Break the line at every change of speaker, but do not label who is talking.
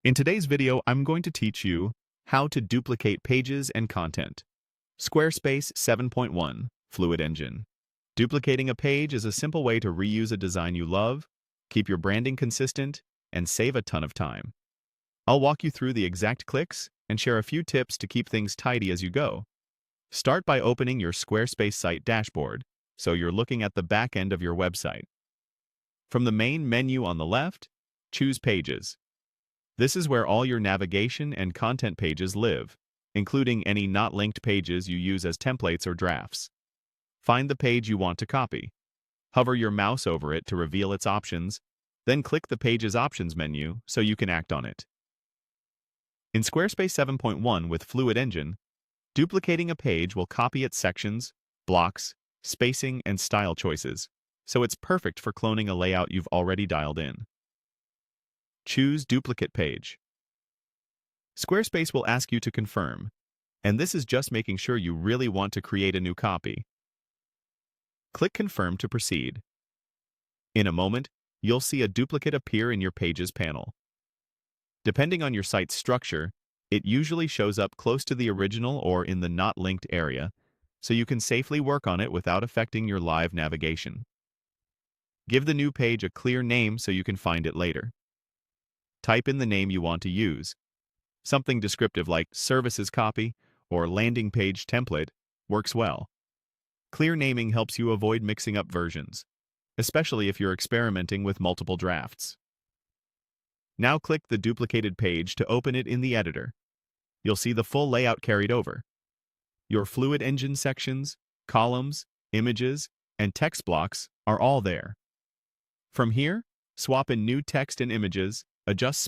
In today's video, I'm going to teach you how to duplicate pages and content. Squarespace 7.1 Fluid Engine. Duplicating a page is a simple way to reuse a design you love, keep your branding consistent, and save a ton of time. I'll walk you through the exact clicks and share a few tips to keep things tidy as you go. Start by opening your Squarespace site dashboard, so you're looking at the back end of your website. From the main menu on the left, choose Pages. This is where all your navigation and content pages live, including any not linked pages you use as templates or drafts. Find the page you want to copy. Hover your mouse over it to reveal its options, then click the Pages Options menu so you can act on it. In Squarespace 7.1 with Fluid Engine, duplicating a page will copy its sections, blocks, spacing, and style choices, so it's perfect for cloning a layout you've already dialed in. Choose Duplicate Page. Squarespace will ask you to confirm, and this is just making sure you really want to create a new copy. Click Confirm to proceed. In a moment, you'll see a duplicate appear in your Pages panel. Depending on your site's structure, it usually shows up close to the original or in the not linked area, so you can safely work on it without affecting your live navigation. Give the new page a clear name so you can find it later. Type in the name you want to use. Something descriptive like Services Copy or Landing Page Template works well. Clear naming helps you avoid mixing up versions, especially if you're experimenting with multiple drafts. Now click the duplicated page to open it in the editor. You'll see the full layout carried over. Your Fluid Engine sections, columns, images, and text blocks are all there. From here, swap in new text and images, adjust